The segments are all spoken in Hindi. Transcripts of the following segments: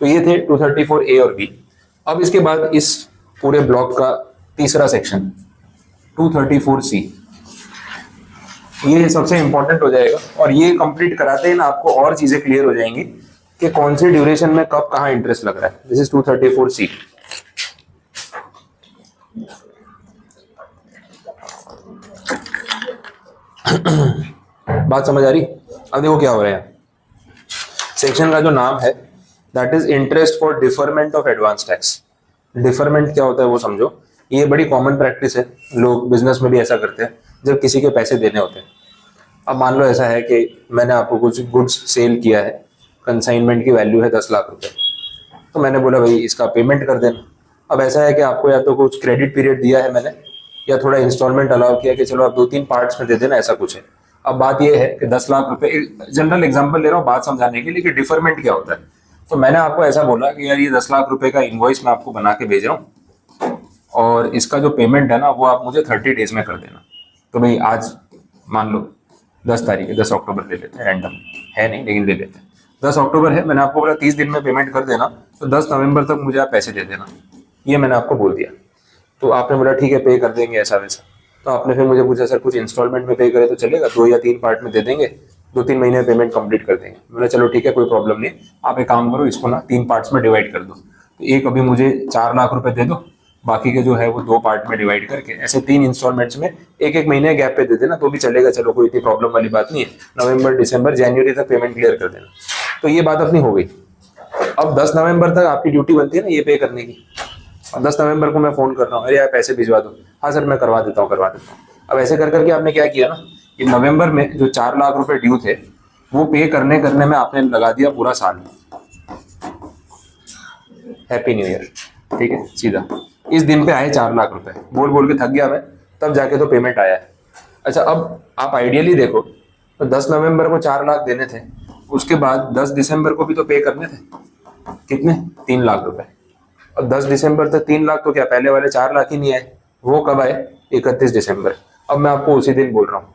तो ये थे 234 ए और बी। अब इसके बाद इस पूरे ब्लॉक का तीसरा सेक्शन 234 सी, ये सबसे इंपॉर्टेंट हो जाएगा और ये कंप्लीट कराते ही ना आपको और चीजें क्लियर हो जाएंगी कि कौन सी ड्यूरेशन में कब कहाँ इंटरेस्ट लग रहा है। दिस इज 234 सी। बात समझ आ रही? अब देखो क्या हो रहा है, सेक्शन का जो नाम है that is interest for deferment of advance tax. Deferment क्या होता है वो समझो। ये बड़ी कॉमन प्रैक्टिस है, लोग बिजनेस में भी ऐसा करते हैं जब किसी के पैसे देने होते हैं। अब मान लो ऐसा है कि मैंने आपको कुछ गुड्स सेल किया है, कंसाइनमेंट की वैल्यू है 10 लाख रुपए, तो मैंने बोला भाई इसका पेमेंट कर देना। अब ऐसा है कि आपको या तो कुछ क्रेडिट पीरियड दिया है मैंने, या थोड़ा इंस्टॉलमेंट अलाउ किया कि चलो आप 2-3 पार्ट्स में दे देना, ऐसा कुछ है। अब बात यह है कि 10 लाख रुपए, जनरल एग्जांपल ले रहा हूँ बात समझाने के लिए कि डिफरमेंट क्या होता है। तो मैंने आपको ऐसा बोला कि यार ये 10 लाख रुपए का इनवॉइस मैं आपको बना के भेज रहा हूँ और इसका जो पेमेंट है ना वो आप मुझे 30 डेज में कर देना। तो भाई आज मान लो 10 तारीख है, 10 अक्टूबर ले लेते हैं, रैंडम है नहीं लेकिन ले लेते हैं। 10 अक्टूबर है, मैंने आपको बोला 30 दिन में पेमेंट कर देना, तो 10 नवंबर तक मुझे आप पैसे दे देना, ये मैंने आपको बोल दिया। तो आपने बोला ठीक है पे कर देंगे ऐसा वैसा। तो आपने फिर मुझे पूछा सर कुछ इंस्टॉलमेंट में पे करे तो चलेगा, 2 या 3 पार्ट में दे देंगे, 2-3 महीने में पेमेंट कंप्लीट कर देंगे। मैंने चलो ठीक है कोई प्रॉब्लम नहीं, आप एक काम करो इसको ना 3 पार्ट्स में डिवाइड कर दो। तो एक अभी मुझे 4 लाख रुपए दे दो, बाकी के जो है वो 2 पार्ट में डिवाइड करके ऐसे 3 इंस्टॉलमेंट्स में 1-1 महीने गैप पे दे देना तो भी चलेगा, चलो कोई इतनी प्रॉब्लम वाली बात नहीं है। नवंबर, दिसंबर, जनवरी तक पेमेंट क्लियर कर देना। तो ये बात अपनी हो गई। अब 10 नवंबर तक आपकी ड्यूटी बनती है ना ये पे करने की। अब 10 नवंबर को मैं फोन कर रहा हूँ, अरे यार पैसे भिजवा दो। हाँ सर मैं करवा देता हूँ। अब ऐसे कर करके आपने क्या किया ना कि नवंबर में जो 4 लाख रुपए ड्यू थे वो पे करने में आपने लगा दिया पूरा साल। हैप्पी न्यू ईयर, ठीक है सीधा। इस दिन पे आए 4 लाख रुपए, बोल बोल के थक गया मैं, तब जाके तो पेमेंट आया है। अच्छा अब आप आइडियली देखो तो 10 नवंबर को 4 लाख देने थे, उसके बाद 10 दिसंबर को भी तो पे करने थे, कितने 3 लाख रुपए। और 10 दिसंबर तक 3 लाख तो क्या पहले वाले 4 लाख ही नहीं आए, वो कब आए 31 दिसंबर। अब मैं आपको उसी दिन बोल रहा हूँ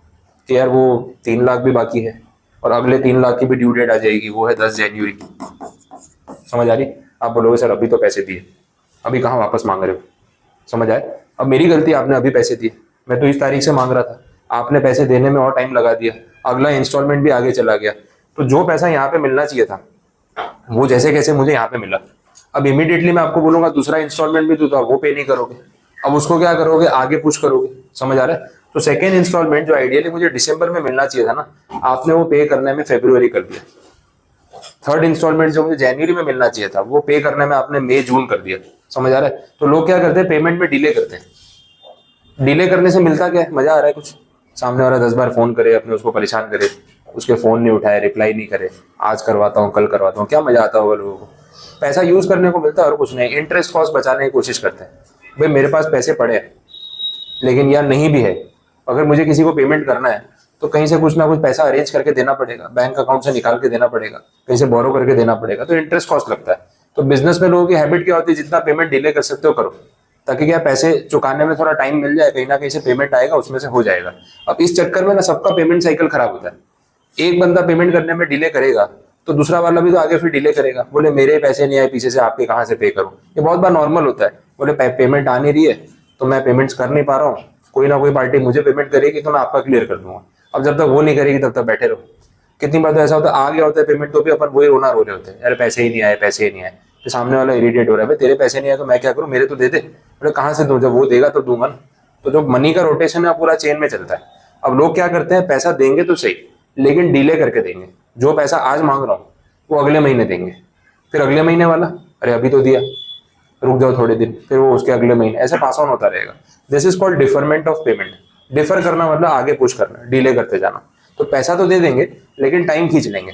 कि यार वो 3 लाख भी बाकी है और अगले 3 लाख की भी ड्यू डेट आ जाएगी, वो है 10 जनवरी। समझ आ रही? आप बोलोगे सर अभी तो पैसे दिए, अभी कहाँ वापस मांग रहे हो, समझ आए? अब मेरी गलती, आपने अभी पैसे दिए, मैं तो इस तारीख से मांग रहा था, आपने पैसे देने में और टाइम लगा दिया, अगला इंस्टॉलमेंट भी आगे चला गया। तो जो पैसा यहाँ पे मिलना चाहिए था वो जैसे कैसे मुझे यहाँ पे मिला। अब इमीडिएटली मैं आपको बोलूंगा दूसरा इंस्टॉलमेंट भी तो वो पे नहीं करोगे, अब उसको क्या करोगे आगे पुश करोगे। समझ आ रहा है? तो सेकेंड इंस्टॉलमेंट जो आइडियली मुझे दिसंबर में मिलना चाहिए था ना, आपने वो पे करने में फरवरी कर दिया। थर्ड इंस्टॉलमेंट जो मुझे जनवरी में मिलना चाहिए था वो पे करने में आपने मई जून कर दिया। समझ आ रहा है? तो लोग क्या करते हैं पेमेंट में डिले करते हैं। डिले करने से मिलता क्या है? मजा आ रहा है कुछ? सामने वाला 10 बार फोन करे, अपने उसको परेशान करे, उसके फोन नहीं उठाए, रिप्लाई नहीं करे, आज करवाता हूँ कल करवाता हूँ, क्या मजा आता होगा लोगों को? पैसा यूज करने को मिलता है और कुछ नहीं, इंटरेस्ट कॉस्ट बचाने की कोशिश करते हैं। भाई मेरे पास पैसे पड़े हैं लेकिन यार नहीं भी है, अगर मुझे किसी को पेमेंट करना है तो कहीं से कुछ ना कुछ पैसा अरेंज करके देना पड़ेगा, बैंक अकाउंट से निकाल के देना पड़ेगा, कहीं से बोरो करके देना पड़ेगा, तो इंटरेस्ट कॉस्ट लगता है। तो बिजनेस में लोगों की हैबिट क्या होती है, जितना पेमेंट डिले कर सकते हो करो, ताकि क्या पैसे चुकाने में थोड़ा टाइम मिल जाए, कहीं ना कहीं से पेमेंट आएगा उसमें से हो जाएगा। अब इस चक्कर में ना सबका पेमेंट साइकिल खराब होता है। एक बंदा पेमेंट करने में डिले करेगा तो दूसरा वाला भी तो आगे फिर डिले करेगा, बोले मेरे पैसे नहीं आए पीछे से, आपके कहाँ से पे करूं। ये बहुत बार नॉर्मल होता है, बोले पेमेंट आ नहीं रही है तो मैं पेमेंट्स कर नहीं पा रहा हूँ, कोई ना कोई पार्टी मुझे पेमेंट करेगी तो मैं आपका क्लियर कर दूंगा। अब जब तक वो नहीं करेगी तब तक बैठे रहो। कितनी बार तो ऐसा होता है आ गया होता है पेमेंट तो भी अपन वही रोना रो रहे होते हैं, यार पैसे ही नहीं आए, पैसे ही नहीं आए। तो सामने वाला इरिटेट हो रहा है, भाई तेरे पैसे नहीं आए तो मैं क्या करूँ, मेरे तो दे दे। बोले कहाँ से दूं, जब वो देगा तो दूंगा ना। तो जो मनी का रोटेशन है पूरा चेन में चलता है। अब लोग क्या करते हैं, पैसा देंगे तो सही लेकिन डिले करके देंगे। जो पैसा आज मांग रहा हूँ वो अगले महीने देंगे, फिर अगले महीने वाला अरे अभी तो दिया, रुक जाओ थोड़े दिन, फिर वो उसके अगले महीने, ऐसे पास ऑन होता रहेगा। This is called deferment of payment. Differ करना मतलब आगे पुश करना, डिले करते जाना। तो पैसा तो दे देंगे लेकिन टाइम खींच लेंगे।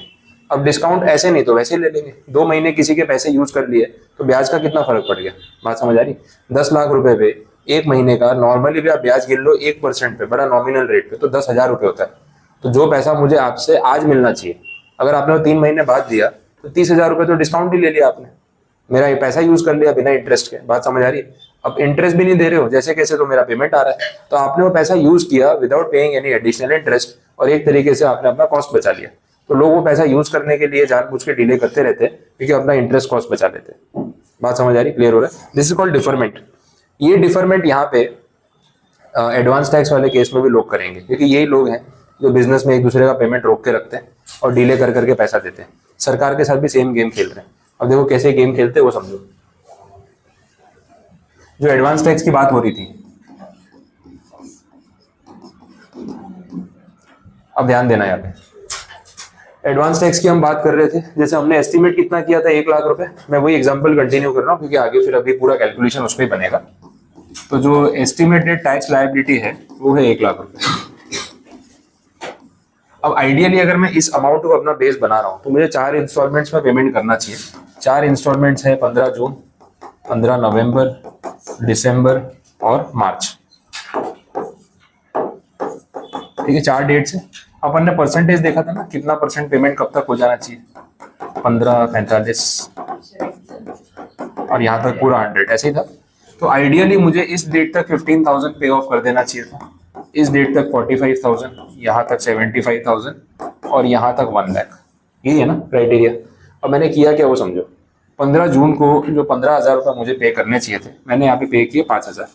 अब डिस्काउंट ऐसे नहीं तो वैसे ले लेंगे। 2 महीने किसी के पैसे यूज कर लिए तो ब्याज का कितना फर्क पड़ गया, बात समझ आ रही? 10 लाख रुपए पे 1 महीने का नॉर्मली भी आप ब्याज गिन लो 1% पे, बड़ा नॉमिनल रेट पे, तो 10,000 रुपए होता है। तो जो पैसा मुझे आपसे आज मिलना चाहिए, अगर आपने वो 3 महीने बाद दिया तो 30,000 रुपए तो डिस्काउंट ही ले लिया आपने, मेरा ये पैसा यूज कर लिया बिना इंटरेस्ट के। बात समझ आ रही है? अब इंटरेस्ट भी नहीं दे रहे हो जैसे कैसे, तो मेरा पेमेंट आ रहा है, तो आपने वो पैसा यूज किया without paying any additional interest और एक तरीके से आपने अपना कॉस्ट बचा लिया। तो लोग वो पैसा यूज करने के लिए जानबूझ के डिले करते रहते हैं क्योंकि अपना इंटरेस्ट कॉस्ट बचा लेते हैं। बात समझ आ रही, क्लियर हो रहा है? This is called deferment. ये डिफरमेंट यहाँ पे एडवांस टैक्स वाले केस में भी लोग करेंगे क्योंकि यही लोग हैं जो बिजनेस में एक दूसरे का पेमेंट रोक के रखते हैं और डिले कर करके पैसा देते हैं। सरकार के साथ भी सेम गेम खेल रहे हैं। अब देखो कैसे गेम खेलते हैं वो समझो। जो एडवांस टैक्स की बात हो रही थी, अब ध्यान देना यहाँ पे। एडवांस टैक्स की हम बात कर रहे थे, जैसे हमने एस्टिमेट कितना किया था 1 लाख रुपए। मैं वही एग्जांपल कंटिन्यू कर रहा हूँ क्योंकि आगे फिर अभी पूरा कैलकुलेशन उस पर ही बनेगा। तो जो एस्टिमेटेड टैक्स लायबिलिटी है वो है 1 लाख रुपए। अब आइडियली अगर मैं इस अमाउंट को अपना बेस बना रहा हूँ तो मुझे 4 इंस्टॉलमेंट्स में पेमेंट करना चाहिए। 4 इंस्टॉलमेंट्स है 15 जून, 15 नवंबर, दिसंबर और मार्च। ठीक है, 4 डेट्स है। अपन ने परसेंटेज देखा था ना, कितना परसेंट पेमेंट कब तक हो जाना चाहिए, 15, 45 और यहाँ तक पूरा 100, ऐसे ही था। तो आइडियली मुझे इस डेट तक 15,000 पे ऑफ कर देना चाहिए था, इस डेट तक 45,000, यहाँ तक 75,000 और यहाँ तक 1 लाख। यही है ना क्राइटेरिया। अब मैंने किया क्या वो समझो। 15 जून को जो 15,000 रुपये मुझे पे करने चाहिए थे, मैंने यहाँ पे पे किए 5,000।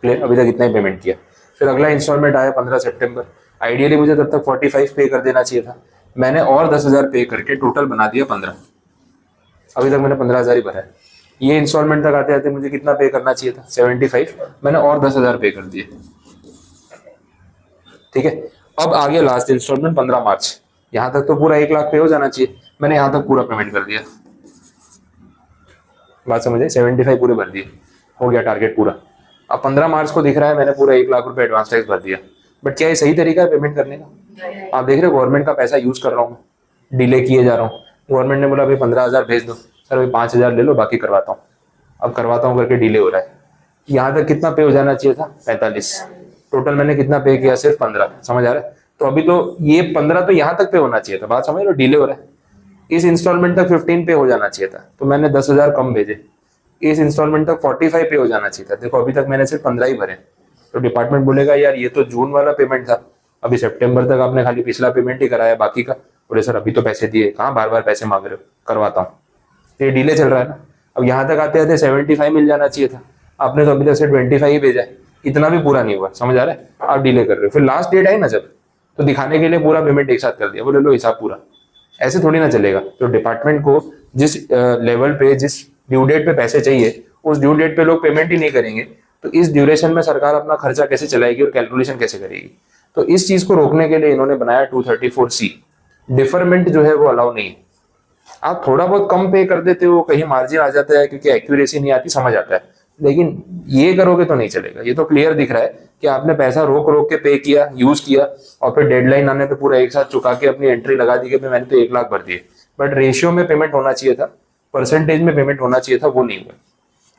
क्लियर? अभी तक इतना ही पेमेंट किया। फिर अगला इंस्टॉलमेंट आया 15 सितंबर। आइडियली मुझे तब तक 45 पे कर देना चाहिए था, मैंने और 10,000 पे करके टोटल बना दिया 15। अभी तक मैंने 15,000 ही भरा है। ये इंस्टॉलमेंट तक आते आते मुझे कितना पे करना चाहिए था, 75, मैंने और 10,000 पे कर दिए। ठीक है, अब आ गया लास्ट इंस्टॉलमेंट 15 मार्च। यहां तक तो पूरा 1 लाख पे हो जाना चाहिए, मैंने यहां तक पूरा पेमेंट कर दिया। बात समझे? 75 पूरे भर दिए, हो गया टारगेट पूरा। अब 15 मार्च को दिख रहा है मैंने पूरा 1 लाख रुपए एडवांस टैक्स भर दिया। बट क्या ये सही तरीका है पेमेंट करने का? आप देख रहे हो गवर्नमेंट का पैसा यूज कर रहा हूँ, डिले किए जा रहा हूँ। गवर्नमेंट ने बोला भाई 15,000 भेज दो, सर भाई 5,000 ले लो बाकी करवाता हूँ। अब करवाता हूँ करके डिले हो रहा है। यहाँ तक कितना पे हो जाना चाहिए था, 45। टोटल मैंने कितना पे किया, सिर्फ 15। समझ आ रहा है? तो अभी तो ये 15 तो यहाँ तक पे होना चाहिए था। बात समझ लो, डिले हो रहा है। इस इंस्टॉलमेंट तक 15 पे हो जाना चाहिए था, तो मैंने 10,000 कम भेजे। इस इंस्टॉलमेंट तक 45 पे हो जाना चाहिए था, देखो अभी तक मैंने सिर्फ 15 ही भरे। तो डिपार्टमेंट बोलेगा यार ये तो जून वाला पेमेंट था, अभी सितंबर तक आपने खाली पिछला पेमेंट ही कराया, बाकी का बोले सर अभी तो पैसे दिए, कहाँ बार बार पैसे मांग रहे हो, करवाता हूँ। तो ये डिले चल रहा है ना। अब यहाँ तक आते आते 75 मिल जाना चाहिए था, आपने तो अभी तक सिर्फ 25 ही भेजा है, इतना भी पूरा नहीं हुआ। समझ आ रहा है? आप डिले कर रहे हो। फिर लास्ट डेट आई ना जब, तो दिखाने के लिए पूरा पेमेंट एक साथ कर दिया, बोले लो हिसाब पूरा। ऐसे थोड़ी ना चलेगा। तो डिपार्टमेंट को जिस लेवल पे, जिस ड्यू डेट पे पैसे चाहिए, उस ड्यू डेट पे लोग पेमेंट ही नहीं करेंगे, तो इस ड्यूरेशन में सरकार अपना खर्चा कैसे चलाएगी और कैलकुलेशन कैसे करेगी? तो इस चीज को रोकने के लिए इन्होंने बनाया 234C। डिफरमेंट जो है वो अलाउ नहीं है। आप थोड़ा बहुत कम पे कर देते हो, कहीं मार्जिन आ जाता है क्योंकि एक्यूरेसी नहीं आती, समझ आता है, लेकिन ये करोगे तो नहीं चलेगा। ये तो क्लियर दिख रहा है कि आपने पैसा रोक रोक के पे किया, यूज किया, और फिर डेडलाइन आने पे पूरा एक साथ चुका के अपनी एंट्री लगा दी कि मैंने तो 1 लाख भर दिए। बट रेशियो में पेमेंट होना चाहिए था, परसेंटेज में पेमेंट होना चाहिए था, वो नहीं हुआ।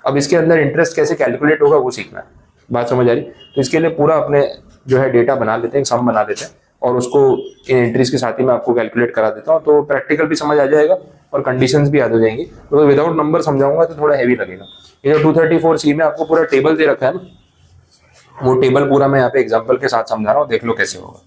अब इसके अंदर इंटरेस्ट कैसे कैलकुलेट होगा वो सीखना है। बात समझ आ रही? तो इसके लिए पूरा अपने जो है डेटा बना लेते हैं, सम बना लेते हैं, और उसको इन एंट्रीज के साथ ही मैं आपको कैलकुलेट करा देता हूँ, तो प्रैक्टिकल भी समझ आ जाएगा और कंडीशंस भी याद हो जाएंगी। तो विदाउट नंबर समझाऊंगा तो थोड़ा हैवी लगेगा। ये जो 234C में आपको पूरा टेबल दे रखा है ना, वो टेबल पूरा मैं यहाँ पे एग्जाम्पल के साथ समझा रहा हूँ, देख लो कैसे होगा।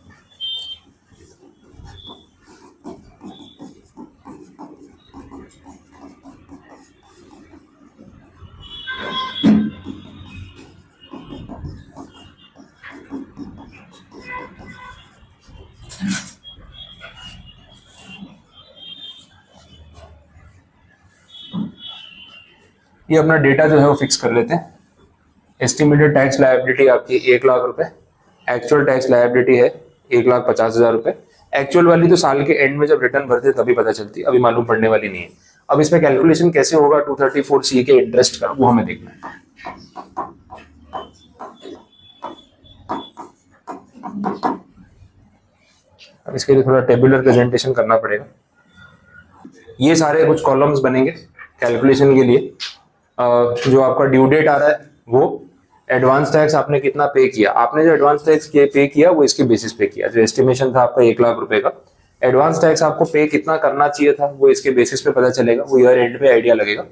ये अपना डेटा जो है वो फिक्स कर लेते हैं। एस्टिमेटेड टैक्स लायबिलिटी आपकी 1 लाख रुपए, एक्चुअल टैक्स लायबिलिटी है 1,50,000 रुपए। एक्चुअल वाली तो साल के एंड में जब रिटर्न भरते तभी पता चलती, अभी मालूम पड़ने वाली नहीं है। अब इसमें कैलकुलेशन कैसे होगा 234C के इंटरेस्ट का, वो हमें देखना है। अब इसके लिए थोड़ा टेबुलर प्रेजेंटेशन करना पड़ेगा। ये सारे कुछ कॉलम्स बनेंगे कैलकुलेशन के लिए। जो आपका ड्यू डेट आ रहा है वो, एडवांस टैक्स आपने कितना पे किया, आपने जो एडवांस टैक्स पे किया वो इसके बेसिस पे किया। जो एस्टिमेशन था आपका 1 लाख रुपए का, एडवांस टैक्स आपको पे कितना करना चाहिए था वो इसके बेसिस पे पता चलेगा, वो ईयर एंड पे आइडिया लगेगा।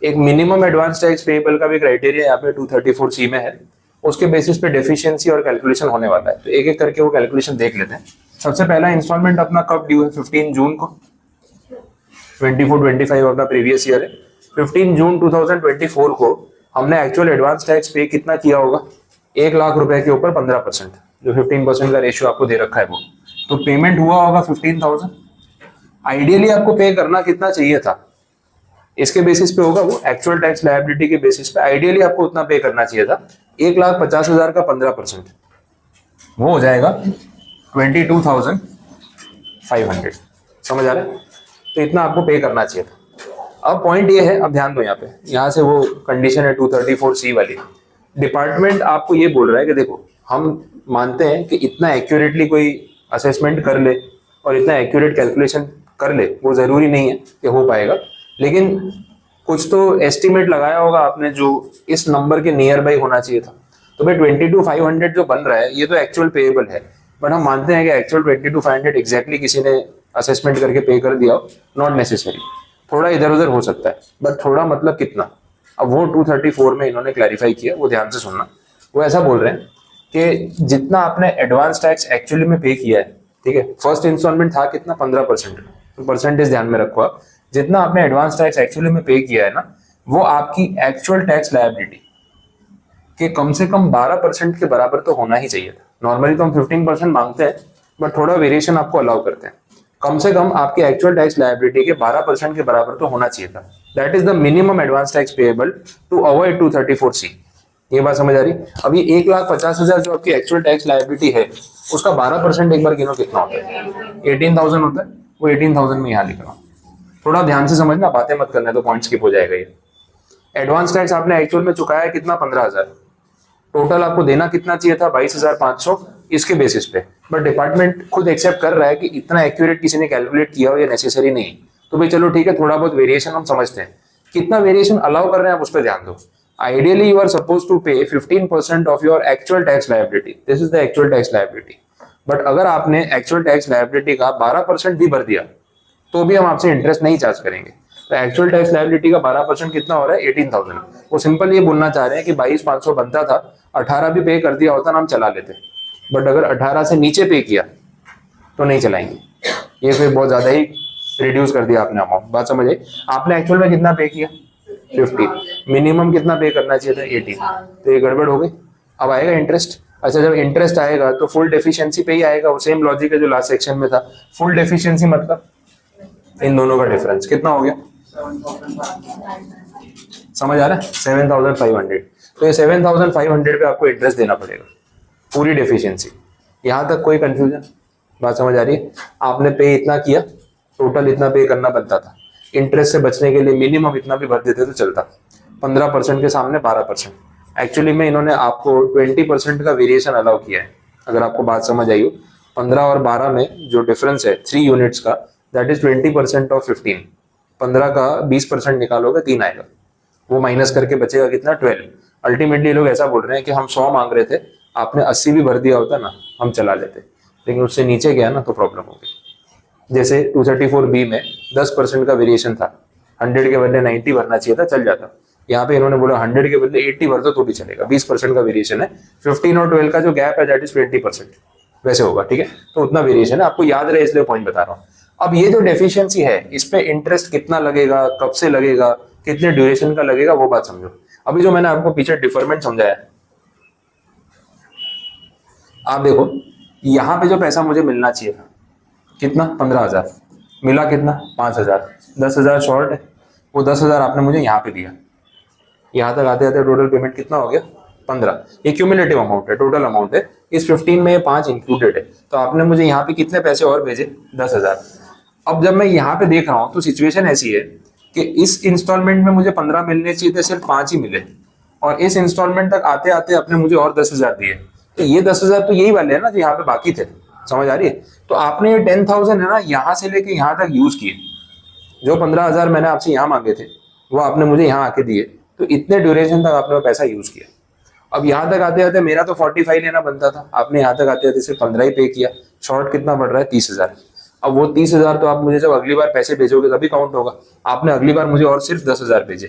एक मिनिमम एडवांस टैक्स पेएबल का भी क्राइटेरिया यहाँ पे 234C में है, उसके बेसिस पे डेफिशिएंसी और कैलकुलेशन होने वाला है। तो एक एक करके वो कैलकुलेशन देख लेते हैं। सबसे पहला इंस्टॉलमेंट अपना कब ड्यू है? 15 जून को। 24-25 अपना प्रीवियस ईयर है। 15 जून 2024 को हमने एक्चुअल एडवांस टैक्स पे कितना किया होगा? 1 लाख रुपए के ऊपर 15%, जो 15% का रेशियो आपको दे रखा है वो। तो पेमेंट हुआ होगा 15,000। आइडियली आपको पे करना कितना चाहिए था? इसके बेसिस पे होगा वो, एक्चुअल टैक्स लायबिलिटी के बेसिस पे आइडियली आपको उतना पे करना चाहिए था। 1,50,000 का 15%, वो हो जाएगा 22,500। समझ आ रहा है? तो इतना आपको पे करना चाहिए था। अब पॉइंट ये है, अब ध्यान दो यहाँ पे, यहाँ से वो कंडीशन है 234C वाली। डिपार्टमेंट आपको ये बोल रहा है कि देखो, हम मानते हैं कि इतना एक्यूरेटली कोई असेसमेंट कर ले और इतना एक्यूरेट कैलकुलेशन कर ले, वो जरूरी नहीं है कि हो पाएगा, लेकिन कुछ तो एस्टिमेट लगाया होगा आपने जो इस नंबर के नियर बाई होना चाहिए था। तो भाई 22,500 जो बन रहा है ये तो एक्चुअल पेएबल है, बट हम मानते हैं कि एक्चुअल 22,500 एग्जैक्टली किसी ने असेसमेंट करके पे कर दिया हो, नॉट नेसेसरी, थोड़ा इधर उधर हो सकता है, बट थोड़ा मतलब कितना। अब वो 234 में इन्होंने क्लैरिफाई किया, वो ध्यान से सुनना। वो ऐसा बोल रहे हैं कि जितना आपने एडवांस टैक्स एक्चुअली में पे किया है, ठीक है, फर्स्ट इंस्टॉलमेंट था कितना? 15%। तो परसेंटेज ध्यान में रखो आप, जितना आपने एडवांस टैक्स एक्चुअली में पे किया है ना, वो आपकी एक्चुअल टैक्स लायबिलिटी के कम से कम 12% के बराबर तो होना ही चाहिए था। नॉर्मली तो हम 15% मांगते हैं, बट थोड़ा वेरिएशन आपको अलाउ करते हैं। कम से कम आपकी एक्चुअल टैक्स लायबिलिटी के 12% के बराबर तो होना चाहिए था। That is the minimum advance tax payable to avoid 234C। ये बात समझ आ रही? अभी 1,50,000 जो आपकी एक्चुअल टैक्स लायबिलिटी है, उसका 12% एक बार गिनो कितना होता है? 18,000 होता है। वो 18,000 में यहाँ लिख रहा हूँ, थोड़ा ध्यान से समझना, बातें मत करना तो पॉइंट स्किप हो जाएगा। ये एडवांस टैक्स आपने एक्चुअल में चुकाया है कितना? 15,000। टोटल आपको देना कितना चाहिए था? 22,500 इसके बेसिस पे। बट डिपार्टमेंट खुद एक्सेप्ट कर रहा है कि इतना एक्यूरेट किसी ने कैलकुलेट किया हो ये नेसेसरी नहीं। तो भाई चलो ठीक है, थोड़ा बहुत वेरिएशन हम समझते हैं, कितना वेरिएशन अलाउ कर रहे हैं आप उस पर ध्यान दो। Ideally you are suppose to pay 15% of your actual tax liability, this is the actual tax liability. But अगर आपने एक्चुअल टैक्स लायबिलिटी का 12% भी भर दिया तो भी हम आपसे इंटरेस्ट नहीं चार्ज करेंगे। तो एक्चुअल टैक्स लायबिलिटी का 12% कितना हो रहा है? 18,000। वो सिंपल ये बोलना चाह रहे हैं कि 22,500 बनता था, 18 भी पे कर दिया होता ना, हम चला लेते। बट अगर 18 से नीचे पे किया तो नहीं चलाएंगे, ये फिर बहुत ज्यादा ही रिड्यूस कर दिया आपने अमाउंट। बात समझ आई? आपने एक्चुअल में कितना पे किया? 50। मिनिमम कितना पे करना चाहिए था? 18। तो ये गड़बड़ हो गई। अब आएगा इंटरेस्ट। अच्छा, जब इंटरेस्ट आएगा तो फुल डेफिशिएंसी पे ही आएगा। वो सेम लॉजिक है जो लास्ट सेक्शन में था। फुल डेफिशिएंसी मतलब इन दोनों का डिफरेंस कितना हो गया? समझ आ रहा है? 7,500। तो ये 7,500 पे आपको इंटरेस्ट देना पड़ेगा, पूरी डेफिशिएंसी। यहां तक कोई कंफ्यूजन? बात समझ आ रही है? आपने पे इतना किया, टोटल इतना पे करना बनता था। इंटरेस्ट से बचने के लिए मिनिमम इतना भी भर देते तो चलता। 15% के सामने 12%। एक्चुअली में इन्होंने आपको 20% का वेरिएशन अलाउ किया है। अगर आपको बात समझ आई हो, 15 और 12 में जो डिफरेंस है 3 यूनिट्स का, दैट इज 20% ऑफ 15। 15 का 20% निकालोगे 3 आएगा, वो माइनस करके बचेगा कितना? 12। अल्टीमेटली लोग ऐसा बोल रहे हैं कि हम 100 मांग रहे थे, आपने 80 भी भर दिया होता ना, हम चला लेते, लेकिन उससे नीचे गया ना तो प्रॉब्लम हो गई। जैसे 234B में 10% का वेरिएशन था, 100 के बदले 90 भरना चाहिए था, चल जाता। यहाँ पे इन्होंने बोला 100 के बदले 80 भर दो तो भी चलेगा। 20% का वेरिएशन है। 15 और 12 का जो गैप है दैट इज 20%, वैसे होगा। ठीक है, तो उतना वेरिएशन है, आपको याद रहे इसलिए पॉइंट बता रहा हूँ। अब ये जो डेफिशिएंसी है, इस पे इंटरेस्ट कितना लगेगा, कब से लगेगा, कितने ड्यूरेशन का लगेगा, वो बात समझो। अभी जो मैंने आपको पीछे डिफरमेंट समझाया, आप देखो यहाँ पे जो पैसा मुझे मिलना चाहिए था कितना? 15,000। मिला कितना? 5,000। 10,000 शॉर्ट है, वो 10,000 आपने मुझे यहाँ पे दिया। यहाँ तक आते आते टोटल पेमेंट कितना हो गया? 15। ये क्यूमुलेटिव अमाउंट है, टोटल अमाउंट है। इस 15 में 5 इंक्लूडेड है, तो आपने मुझे यहाँ पे कितने पैसे और भेजे? 10,000। अब जब मैं यहाँ पे देख रहा हूँ तो सिचुएशन ऐसी है कि इस इंस्टॉलमेंट में मुझे 15 मिलने चाहिए थे, सिर्फ 5 ही मिले, और इस इंस्टॉलमेंट तक आते आते आपने मुझे और 10,000 दिए। तो ये 10,000 तो यही वाले है ना जो यहाँ पे बाकी थे। समझ आ रही है? तो आपने ये 10,000 है ना, यहाँ से लेके यहाँ तक यूज किए। जो 15,000 मैंने आपसे यहाँ मांगे थे वो आपने मुझे यहाँ आके दिए, तो इतने ड्यूरेशन तक आपने वो पैसा यूज किया। अब यहाँ तक आते आते मेरा तो 45 लेना बनता था, आपने यहाँ तक आते आते सिर्फ 15 ही पे किया। शॉर्ट कितना बढ़ रहा है? 30,000। अब वो 30,000 तो आप मुझे जब अगली बार पैसे भेजोगे तभी काउंट होगा। आपने अगली बार मुझे और सिर्फ 10,000 भेजे,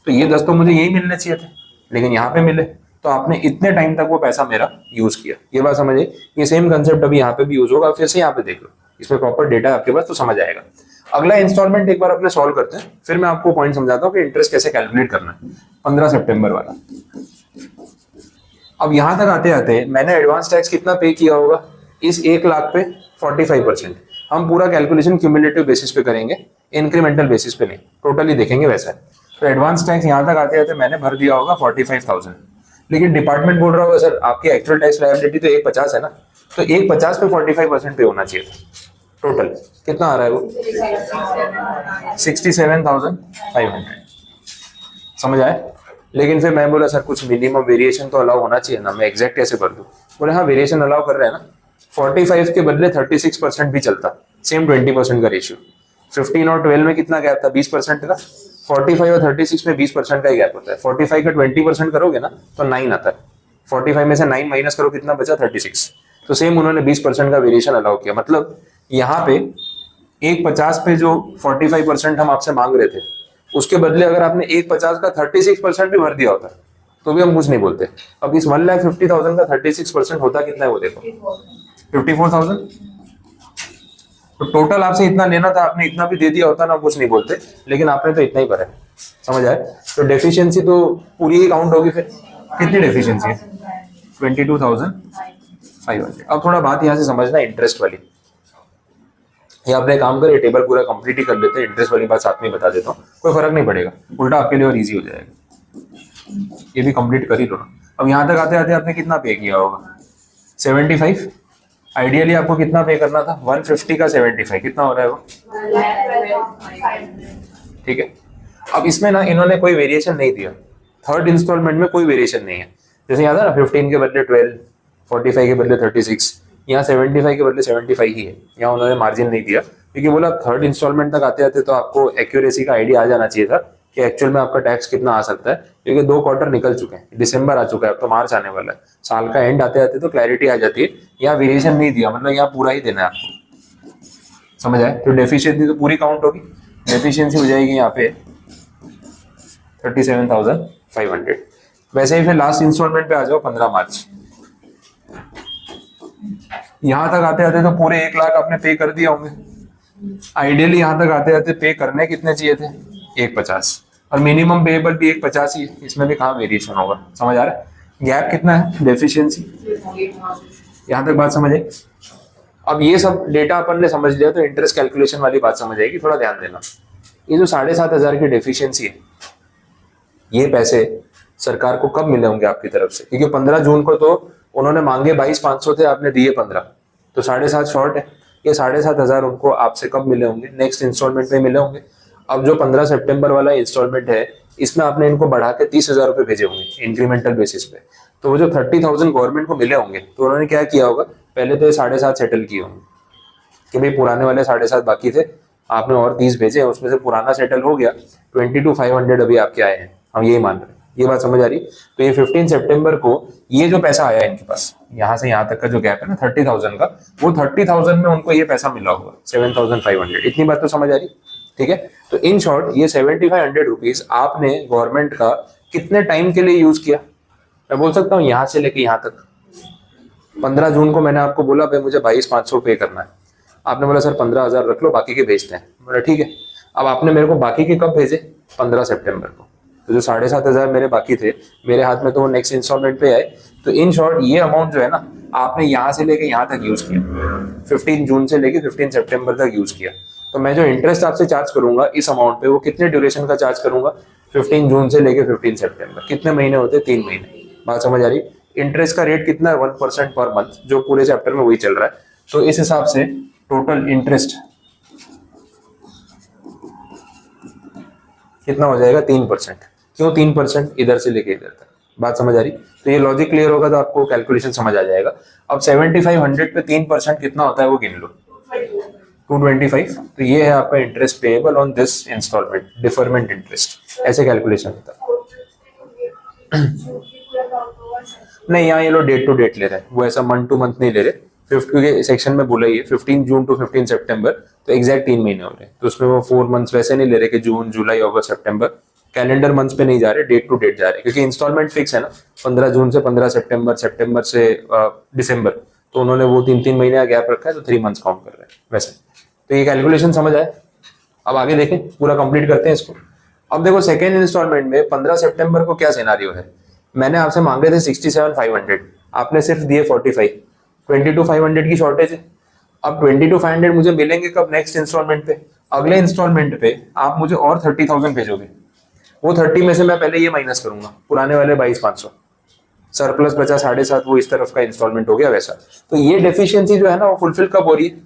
तो ये 10 तो मुझे यही मिलने चाहिए थे, लेकिन यहाँ पे मिले। तो आपने इतने टाइम तक वो पैसा मेरा यूज किया। ये बात समझिए। ये सेम कंसेप्ट अभी यहाँ पे भी यूज होगा, फिर से यहाँ पे देख लो, इसमें प्रॉपर डेटा आपके पास तो समझ आएगा। अगला इंस्टॉलमेंट एक बार अपने सॉल्व करते हैं, फिर मैं आपको पॉइंट समझाता हूँ कि इंटरेस्ट कैसे कैलकुलेट करना है। 15 सितंबर वाला। अब यहां तक आते आते मैंने एडवांस टैक्स कितना पे किया होगा इस 1 लाख पे? 45%। हम पूरा कैलकुलेशन क्यूमुलेटिव बेसिस पे करेंगे, इंक्रीमेंटल बेसिस पे नहीं, टोटली देखेंगे वैसा। तो एडवांस टैक्स यहां तक आते आते मैंने भर दिया होगा 45,000, लेकिन डिपार्टमेंट बोल रहा होगा सर आपकी एक्चुअल टैक्स लायबिलिटी तो 150 है ना, तो 150 पे 45% पे होना चाहिए था। टोटल कितना आ रहा है वो? 67,500। समझ आए? लेकिन फिर मैं बोला सर कुछ मिनिमम वेरिएशन तो अलाउ होना चाहिए ना, मैं एग्जैक्ट कैसे कर दूं? बोले हाँ वेरिएशन अलाउ कर रहे हैं ना, 45 के बदले 36% भी चलता, सेम 20% का रेशियो। 15 और 12 में कितना गैप था? 20% का। 45 और 36 में 20% का ही गैप होता है। 45 का 20% करोगे ना तो 9 आता है। 45 में से 9 माइनस करो, कितना बचा? 36। तो सेम उन्होंने 20% का वेरिएशन अलाउ किया। मतलब यहाँ पे 150 पे जो 45% हम आपसे मांग रहे थे, उसके बदले अगर आपने 150 का 36% भी भर दिया होता तो भी हम कुछ नहीं बोलते। अब इस 1,50,000 का 36% होता कितना है वो देखो, 54,000। तो टोटल आपसे इतना लेना था, आपने इतना भी दे दिया होता ना, कुछ नहीं बोलते, लेकिन आपने तो इतना ही भरा है। समझ आए? तो डेफिशिएंसी तो पूरी ही काउंट होगी। फिर कितनी डेफिशिएंसी है? 22,500। अब थोड़ा बात यहाँ से समझना इंटरेस्ट वाली। ये आपने काम करे, टेबल पूरा कंप्लीट ही कर लेते हैं, इंटरेस्ट वाली बात साथ में बता देता हूँ, कोई फर्क नहीं पड़ेगा, उल्टा आपके लिए और इजी हो जाएगा। ये भी कंप्लीट कर ही लो ना। अब यहाँ तक आते आते आपने कितना पे किया होगा? 75। आइडियली आपको कितना पे करना था? 150 का 75 कितना हो रहा है वो? ठीक है। अब इसमें ना इन्होंने कोई वेरिएशन नहीं दिया, थर्ड इंस्टॉलमेंट में कोई वेरिएशन नहीं है। जैसे याद है ना, 15 के बदले 12, 45 के बदले 36, यहाँ 75 के बदले 75 ही है। यहाँ उन्होंने मार्जिन नहीं दिया, क्योंकि बोला थर्ड इंस्टॉलमेंट तक आते आते तो आपको एक्यूरेसी का आइडिया आ जाना चाहिए था कि एक्चुअल में आपका टैक्स कितना आ सकता है, क्योंकि 2 क्वार्टर निकल चुके हैं, दिसंबर आ चुका है, अब तो मार्च आने वाला है, साल का एंड आते आते तो क्लैरिटी आ जाती है। यहाँ वेरिएशन नहीं दिया, मतलब यहाँ पूरा ही देना है आपको। समझ आए? तो डेफिशिएंसी तो पूरी काउंट होगी, डेफिशिएंसी हो जाएगी यहाँ पे 37,500। वैसे ही फिर लास्ट इंस्टॉलमेंट पे आ जाओ, 15 मार्च। यहां तक आते आते तो पूरे 1 लाख आपने पे कर दिया होंगे। आइडियली यहां तक आते आते पे करने कितने चाहिए थे? 150, और मिनिमम पेएबल भी 150 ही है, इसमें भी कहाँ वेरिएशन होगा। समझ आ रहा है? गैप कितना है? डेफिशिएंसी। यहां तक बात समझ आई? अब ये सब डेटा अपन ने समझ लिया तो इंटरेस्ट कैलकुलेशन वाली बात समझ आएगी। थोड़ा ध्यान देना, ये जो 7,500 की डेफिशिएंसी है, ये पैसे सरकार को कब मिले होंगे आपकी तरफ से? क्योंकि 15 जून को तो उन्होंने मांगे 22,500 थे, आपने दिए 15, तो 7,500 शॉर्ट है। ये 7,500 उनको आपसे कब मिले होंगे? नेक्स्ट इंस्टॉलमेंट में मिले होंगे। अब जो 15 सितंबर वाला इंस्टॉलमेंट है, इसमें आपने इनको बढ़ा के 30,000 रुपये भेजे होंगे इंक्रीमेंटल बेसिस पे। तो वो जो 30,000 गवर्नमेंट को मिले होंगे, तो उन्होंने क्या किया होगा? पहले तो ये 7,500 सेटल किए होंगे कि भाई पुराने वाले 7,500 बाकी थे, आपने और 30 भेजे, उसमें से पुराना सेटल हो गया, 22,500 अभी आपके आए हैं, हम यही मान रहे हैं। ये बात समझ आ रही? तो ये 15 सितंबर को ये जो पैसा आया इनके पास, यहाँ से यहाँ तक का जो गैप है ना 30,000 का, वो 30,000 में उनको ये पैसा मिला होगा 7,500। इतनी बात तो समझ आ रही? ठीक है। तो इन शॉर्ट ये 7,500 रुपीज आपने गवर्नमेंट का कितने टाइम के लिए यूज किया? मैं बोल सकता हूँ यहाँ से लेके यहाँ तक। 15 जून को मैंने आपको बोला भाई मुझे 22,500 पे करना है, आपने बोला सर 15,000 रख लो, बाकी के भेजते हैं। बोला ठीक है। अब आपने मेरे को बाकी के कब भेजे? 15 सितंबर को। तो जो 7,500 मेरे बाकी थे मेरे हाथ में, तो वो नेक्स्ट इंस्टॉलमेंट पे आए। तो इन शॉर्ट ये अमाउंट जो है ना, आपने यहाँ से लेके यहाँ तक यूज किया, 15 जून से लेके 15 सितंबर तक यूज किया। तो मैं जो इंटरेस्ट आपसे चार्ज करूंगा इस अमाउंट पे, वो कितने ड्यूरेशन का चार्ज करूंगा? 15 जून से लेके 15 सितंबर। कितने महीने होते? 3 महीने। बात समझ आ रही? इंटरेस्ट का रेट कितना है? 1% पर मंथ, जो पूरे चैप्टर में वही चल रहा है। तो इस हिसाब से टोटल इंटरेस्ट कितना हो जाएगा? 3%। क्यों 3%? इधर से लेके इधर तक। बात समझ आ रही? तो ये लॉजिक क्लियर होगा तो आपको कैलकुलेशन समझ आ जाएगा। अब 7,500 पे 3% कितना होता है वो गिन लो, 225। तो ये है आपका interest payable on this instalment, deferment interest. ऐसे कैलकुलेशन होता है। नहीं, यहाँ ये लोग डेट टू डेट ले रहे हैं, वो ऐसा मंथ टू मंथ नहीं ले रहे। फिफ्थ के सेक्शन में बोला ही है 15 जून टू 15 सितंबर, तो एग्जैक्ट 3 महीने हो रहे हैं। तो उसमें वो 4 मंथ्स वैसे नहीं ले रहे कि जून जुलाई अगस्त सितंबर, कैलेंडर मंथ्स पे नहीं जा रहे, डेट टू डेट जा रहे, क्योंकि इंस्टॉलमेंट फिक्स है ना, 15 जून से 15 सितंबर, सितंबर से दिसंबर, तो उन्होंने वो 3-3 महीने का गैप रखा है, तो 3 मंथ्स काउंट कर रहे हैं वैसे। तो ये कैलकुलेशन समझ आए। अब आगे देखें, पूरा कंप्लीट करते हैं इसको। अब देखो सेकेंड इंस्टॉलमेंट में 15 सितंबर को क्या सिनारियो है, मैंने आपसे मांगे थे 67,500, आपने सिर्फ दिए 45, 22,500 की शॉर्टेज है। अब 22,500 मुझे मिलेंगे कब, नेक्स्ट इंस्टॉलमेंट पे, अगले इंस्टॉलमेंट पे आप मुझे और 30,000 भेजोगे, वो 30 में से मैं पहले ये माइनस करूंगा, पुराने वाले 22,500, सरप्लस बचा 7.5, वो इस तरफ का इंस्टॉलमेंट हो गया वैसा। तो ये डेफिशिएंसी जो है ना वो फुलफिल कब हो रही है,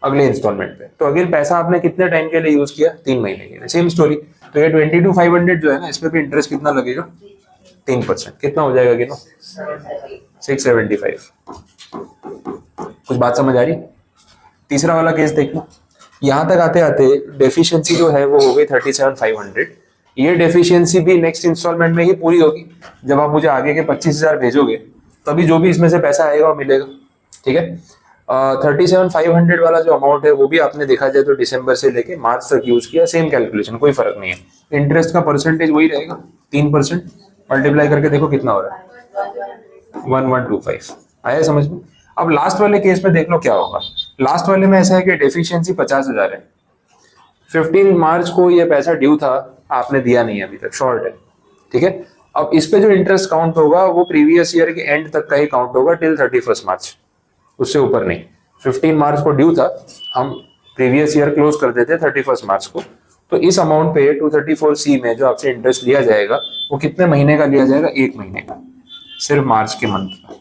अगले इंस्टॉलमेंट पे। तो अगेन पैसा आपने कितने टाइम के लिए यूज किया, 3 महीने के लिए, सेम स्टोरी। तो ये 22,500 जो है ना, इस पे भी इंटरेस्ट कितना लगेगा, 3%, कितना हो जाएगा गिनो, 675। कुछ बात समझ आ रही। तीसरा वाला केस देखना, यहां तक आते आते डेफिशिएंसी जो है वो हो गई 37,500। ये डेफिशिएंसी भी नेक्स्ट इंस्टॉलमेंट में ही पूरी होगी, जब आप मुझे आगे के 25,000 भेजोगे तभी जो भी इसमें से पैसा आएगा वो मिलेगा, ठीक है। 37,500 वाला जो अमाउंट है वो भी आपने देखा जाए तो दिसंबर से लेके मार्च तक यूज किया, सेम कैलकुलेशन, कोई फर्क नहीं है। इंटरेस्ट का परसेंटेज वही रहेगा 3%, मल्टीप्लाई करके देखो कितना हो रहा है, 1125। आया समझ में। अब लास्ट वाले केस में देख लो क्या होगा। लास्ट वाले में ऐसा है कि डेफिशिएंसी 50,000 है, 15 मार्च को ये पैसा ड्यू था, आपने दिया नहीं अभी तक, शॉर्ट है, ठीक है। अब इस पे जो इंटरेस्ट काउंट होगा वो प्रीवियस ईयर के एंड तक का ही काउंट होगा, टिल 31 मार्च, उससे ऊपर नहीं। 15 मार्च को ड्यू था, हम प्रीवियस ईयर क्लोज कर देते 31 मार्च को। तो इस अमाउंट पे 234C में जो आपसे इंटरेस्ट लिया जाएगा वो कितने महीने का लिया जाएगा, 1 महीने का, सिर्फ मार्च के मंथ का,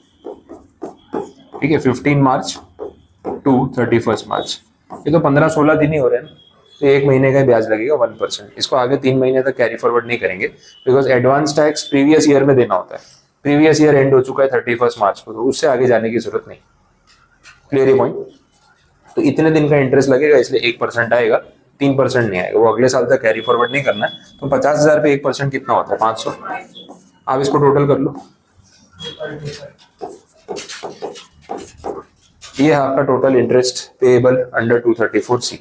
ठीक है। 15 मार्च टू 31 मार्च, ये तो 15-16 दिन ही हो रहे हैं ना, तो 1 महीने का ब्याज लगेगा 1%। इसको आगे 3 महीने तक कैरी फॉरवर्ड नहीं करेंगे, because advance tax previous year में देना होता है। प्रीवियस ईयर एंड हो चुका है 31 मार्च को, तो उससे आगे जाने की जरूरत नहीं। Clear point. तो इतने दिन का इंटरेस्ट लगेगा, इसलिए 1% आएगा, 3% नहीं आएगा, वो अगले साल तक कैरी फॉरवर्ड नहीं करना है। तो 50,000 पे 1% कितना होता है, 500। आप इसको टोटल कर लो, ये है आपका total interest payable under 234C।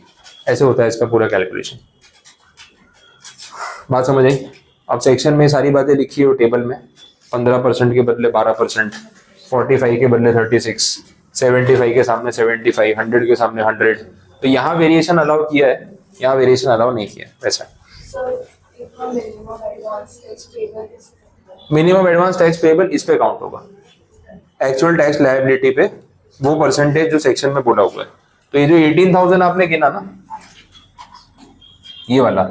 ऐसे होता है इसका पूरा कैलकुलेशन। बात समझ आई। अब सेक्शन में सारी बातें लिखी हो टेबल में, 15% के बदले 12%, 45 के बदले 36, 75 के सामने 75, 100 के सामने 100। तो यहाँ वेरिएशन अलाउ किया है, यहाँ वेरिएशन अलाउ नहीं किया वैसा। मिनिमम एडवांस टैक्स पेएबल इस पे काउंट होगा, एक्चुअल टैक्स लायबिलिटी पे वो परसेंटेज जो सेक्शन में बोला हुआ है। तो ये जो 18,000 आपने गिना ना, ये वाला,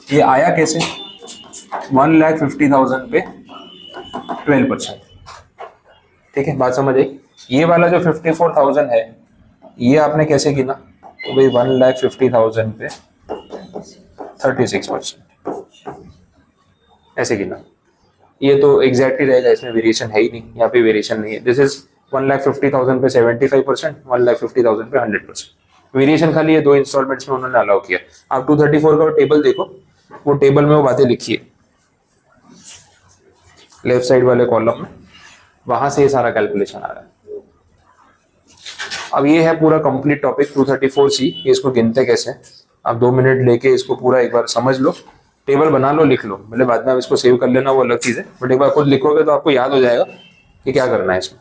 ये आया कैसे, 1,50,000 पे 12%, ठीक है। बात समझ आई। ये वाला जो 54,000 है, ये आपने कैसे गिना, तो भाई 1,50,000 पे 36%, ऐसे गिना। ये तो एग्जैक्टली रहेगा, इसमें वेरिएशन है ही नहीं, यहाँ पे वेरिएशन नहीं है। दिस इज 1,50,000 पे 75%, 1,50,000 पे 100%। वेरिएशन खाली ये 2 इंस्टॉलमेंट्स में उन्होंने अलाउ किया। आप 234 का टेबल देखो, वो टेबल में वो बातें लिखी है लेफ्ट साइड वाले कॉलम में, वहां से ये सारा कैलकुलेशन आ रहा है। अब ये है पूरा कंप्लीट टॉपिक 234C। इसको गिनते कैसे, आप 2 मिनट लेके इसको पूरा एक बार समझ लो, टेबल बना लो, लिख लो, मतलब बाद में आप इसको सेव कर लेना, वो अलग चीज है, बट एक बार खुद लिखोगे तो आपको याद हो जाएगा कि क्या करना है इसमें।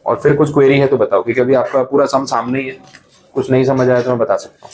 और फिर कुछ क्वेरी है तो बताओ, क्योंकि अभी आपका पूरा सम सामने ही है, कुछ नहीं समझ आया तो मैं बता सकता हूँ।